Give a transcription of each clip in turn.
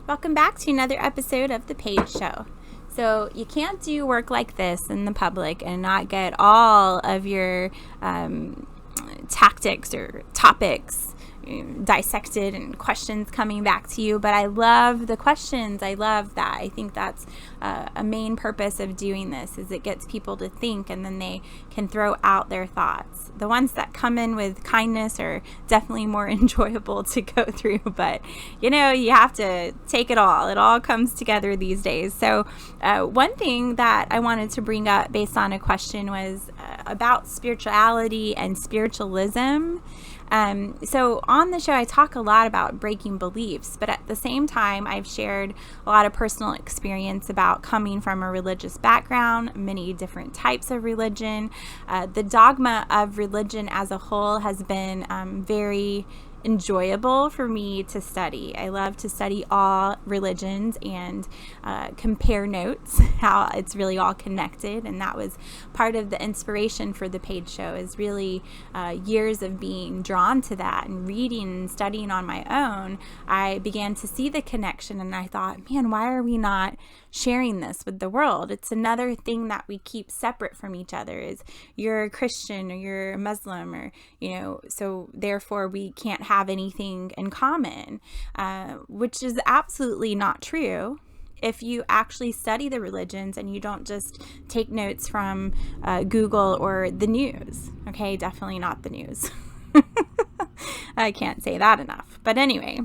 Welcome back to another episode of The Paige Show. So you can't do work like this in the public and not get all of your tactics or topics dissected and questions coming back to you. But I love the questions. I love that. I think that's a main purpose of doing this, is it gets people to think, and then they can throw out their thoughts. The ones that come in with kindness are definitely more enjoyable to go through, but you have to take it all. It all comes together these days. So one thing that I wanted to bring up based on a question was about spirituality and spiritualism. So on the show, I talk a lot about breaking beliefs, but at the same time, I've shared a lot of personal experience about coming from a religious background, many different types of religion. The dogma of religion as a whole has been very enjoyable for me to study. I love to study all religions and compare notes, how it's really all connected. And that was part of the inspiration for the Paige Show, is really years of being drawn to that and reading and studying on my own. I began to see the connection, and I thought, man, why are we not sharing this with the world? It's another thing that we keep separate from each other, is you're a Christian or you're a Muslim, or so therefore we can't have anything in common, which is absolutely not true if you actually study the religions and you don't just take notes from Google or the news. Okay, definitely not the news. I can't say that enough. But anyway,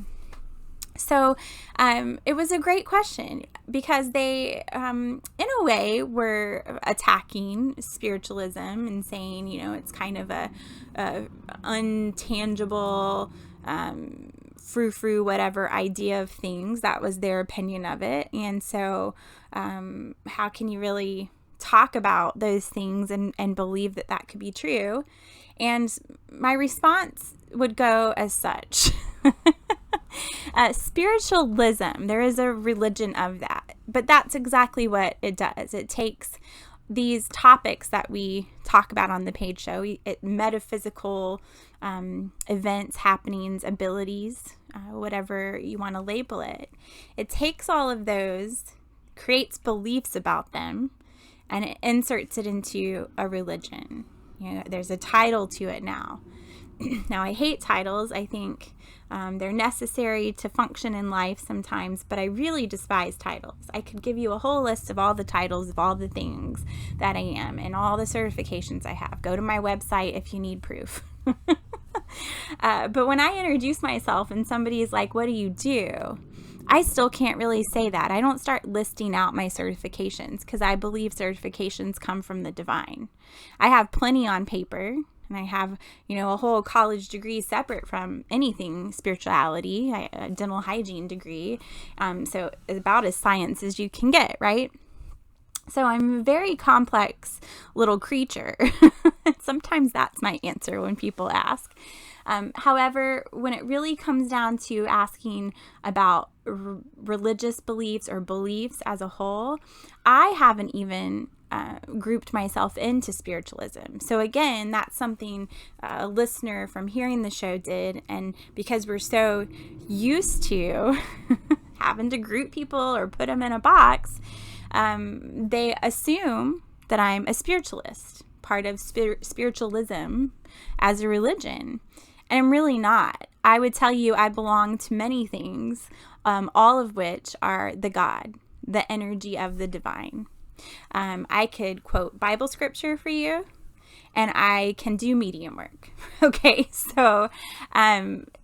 so it was a great question, because they, in a way, were attacking spiritualism and saying, it's kind of a untangible, frou-frou, whatever idea of things. That was their opinion of it. And so how can you really talk about those things and believe that could be true? And my response would go as such. Spiritualism, there is a religion of that, but that's exactly what it does. It takes these topics that we talk about on the Paige Show, metaphysical events, happenings, abilities, whatever you want to label it. It takes all of those, creates beliefs about them, and it inserts it into a religion. There's a title to it now. Now, I hate titles. I think they're necessary to function in life sometimes, but I really despise titles. I could give you a whole list of all the titles of all the things that I am and all the certifications I have. Go to my website if you need proof. But when I introduce myself and somebody is like, what do you do? I still can't really say that. I don't start listing out my certifications, because I believe certifications come from the divine. I have plenty on paper. And I have, a whole college degree separate from anything spirituality, a dental hygiene degree. So about as science as you can get, right? So I'm a very complex little creature. Sometimes that's my answer when people ask. However, when it really comes down to asking about religious beliefs or beliefs as a whole, I haven't even grouped myself into spiritualism. So again, that's something a listener from hearing the show did. And because we're so used to having to group people or put them in a box, they assume that I'm a spiritualist, part of spiritualism as a religion. And I'm really not. I would tell you I belong to many things, all of which are the God, the energy of the divine. I could quote Bible scripture for you, and I can do medium work. Okay, so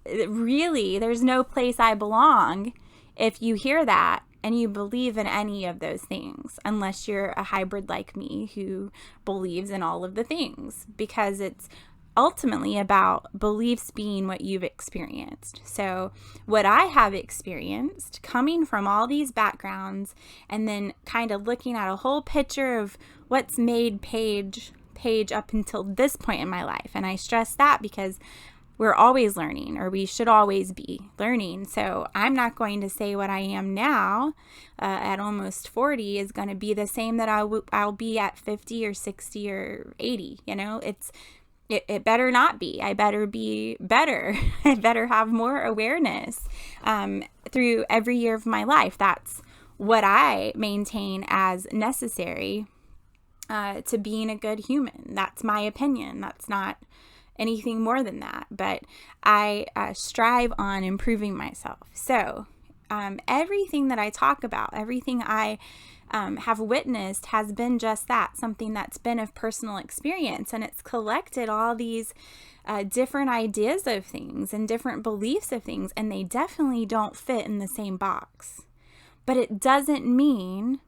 really, there's no place I belong if you hear that and you believe in any of those things, unless you're a hybrid like me who believes in all of the things, because it's ultimately about beliefs being what you've experienced. So what I have experienced, coming from all these backgrounds and then kind of looking at a whole picture of what's made Paige up until this point in my life. And I stress that because we're always learning, or we should always be learning. So I'm not going to say what I am now at almost 40 is going to be the same that I'll be at 50 or 60 or 80. It better not be. I better be better. I better have more awareness through every year of my life. That's what I maintain as necessary to being a good human. That's my opinion. That's not anything more than that. But I strive on improving myself. So everything that I talk about, everything I have witnessed has been just that, something that's been of personal experience, and it's collected all these different ideas of things and different beliefs of things, and they definitely don't fit in the same box. But it doesn't mean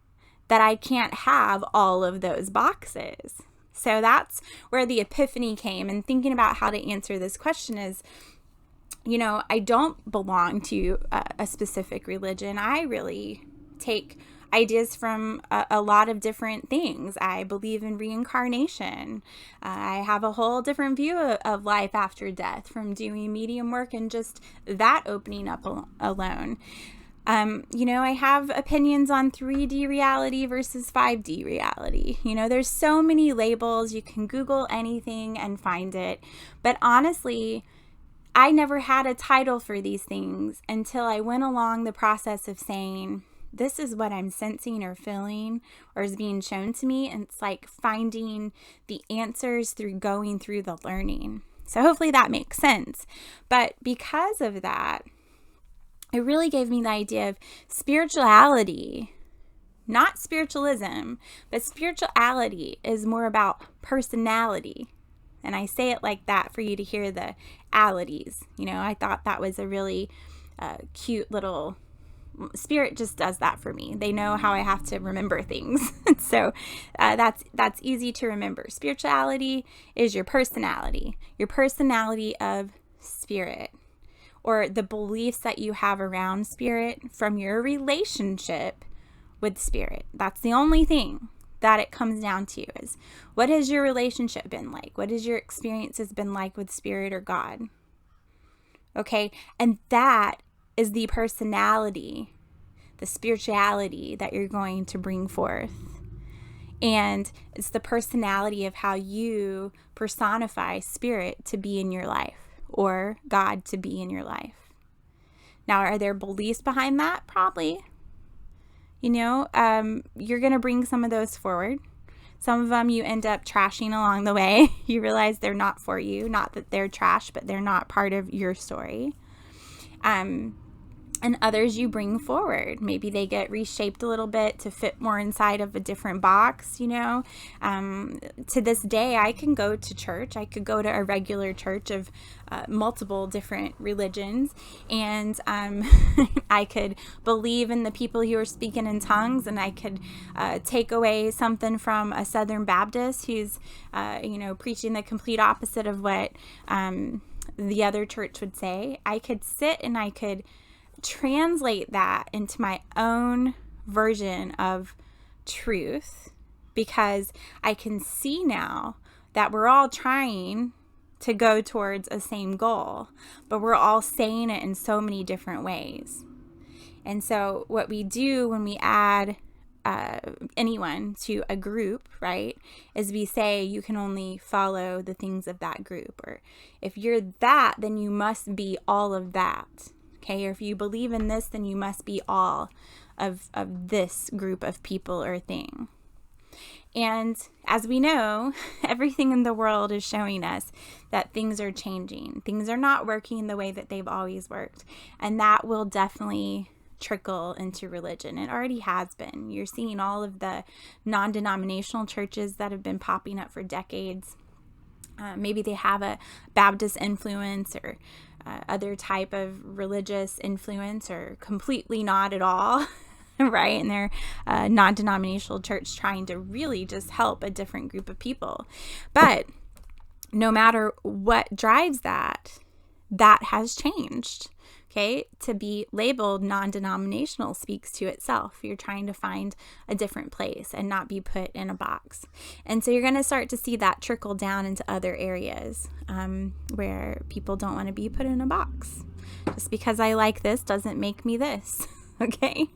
that I can't have all of those boxes. So that's where the epiphany came, and thinking about how to answer this question is, I don't belong to a specific religion. I really take ideas from a lot of different things. I believe in reincarnation. I have a whole different view of life after death from doing medium work and just that opening up alone. I have opinions on 3D reality versus 5D reality. There's so many labels. You can Google anything and find it. But honestly, I never had a title for these things until I went along the process of saying, this is what I'm sensing or feeling or is being shown to me. And it's like finding the answers through going through the learning. So hopefully that makes sense. But because of that, it really gave me the idea of spirituality, not spiritualism, but spirituality is more about personality. And I say it like that for you to hear the alities. I thought that was a really cute little, spirit just does that for me. They know how I have to remember things. So that's easy to remember. Spirituality is your personality of spirit, or the beliefs that you have around spirit from your relationship with spirit. That's the only thing that it comes down to is, what has your relationship been like? What has your experiences been like with spirit or God? Okay, and that is the personality, the spirituality that you're going to bring forth. And it's the personality of how you personify spirit to be in your life, or God to be in your life. Now, are there beliefs behind that? Probably. You're going to bring some of those forward. Some of them you end up trashing along the way. You realize they're not for you. Not that they're trash, but they're not part of your story. And others you bring forward. Maybe they get reshaped a little bit to fit more inside of a different box, To this day, I can go to church. I could go to a regular church of multiple different religions, and I could believe in the people who are speaking in tongues, and I could take away something from a Southern Baptist who's, preaching the complete opposite of what the other church would say. I could sit and I could translate that into my own version of truth, because I can see now that we're all trying to go towards a same goal, but we're all saying it in so many different ways. And so what we do when we add anyone to a group, right, is we say you can only follow the things of that group, or if you're that, then you must be all of that. Okay, or if you believe in this, then you must be all of this group of people or thing. And as we know, everything in the world is showing us that things are changing. Things are not working the way that they've always worked. And that will definitely trickle into religion. It already has been. You're seeing all of the non-denominational churches that have been popping up for decades. Maybe they have a Baptist influence or other type of religious influence, or completely not at all, right? And they're a non-denominational church trying to really just help a different group of people. But no matter what drives that, that has changed. Okay, to be labeled non-denominational speaks to itself. You're trying to find a different place and not be put in a box. And so you're going to start to see that trickle down into other areas where people don't want to be put in a box. Just because I like this doesn't make me this. Okay,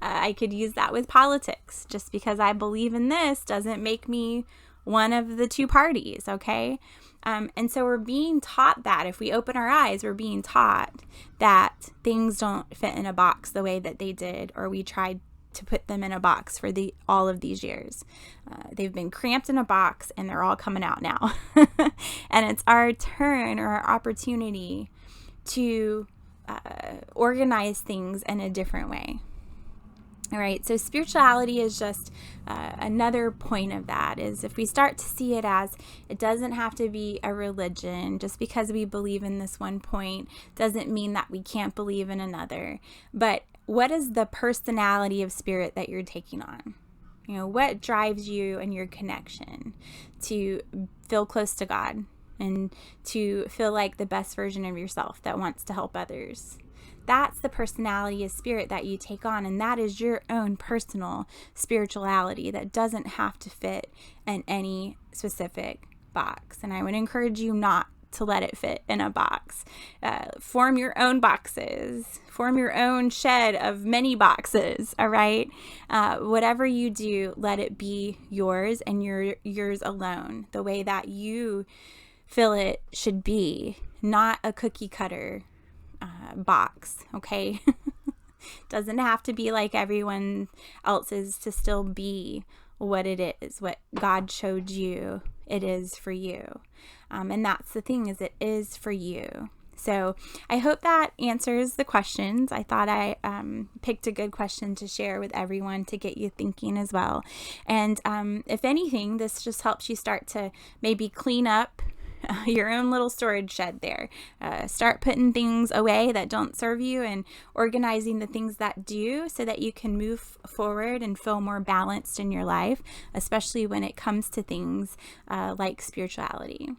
I could use that with politics. Just because I believe in this doesn't make me one of the two parties, okay? And so we're being taught that if we open our eyes, we're being taught that things don't fit in a box the way that they did, or we tried to put them in a box for all of these years. They've been cramped in a box and they're all coming out now. And it's our turn or our opportunity to organize things in a different way. All right, so spirituality is just another point of that, is if we start to see it as it doesn't have to be a religion. Just because we believe in this one point doesn't mean that we can't believe in another. But what is the personality of spirit that you're taking on? You know, what drives you and your connection to feel close to God and to feel like the best version of yourself that wants to help others? That's the personality of spirit that you take on, and that is your own personal spirituality that doesn't have to fit in any specific box. And I would encourage you not to let it fit in a box. Form your own boxes. Form your own shed of many boxes, all right? Whatever you do, let it be yours and yours alone, the way that you feel it should be, not a cookie cutter box, okay? Doesn't have to be like everyone else's to still be what it is, what God showed you it is for you. And that's the thing, is it is for you. So I hope that answers the questions. I thought I picked a good question to share with everyone to get you thinking as well. And if anything, this just helps you start to maybe clean up your own little storage shed there. Start putting things away that don't serve you and organizing the things that do, so that you can move forward and feel more balanced in your life, especially when it comes to things like spirituality.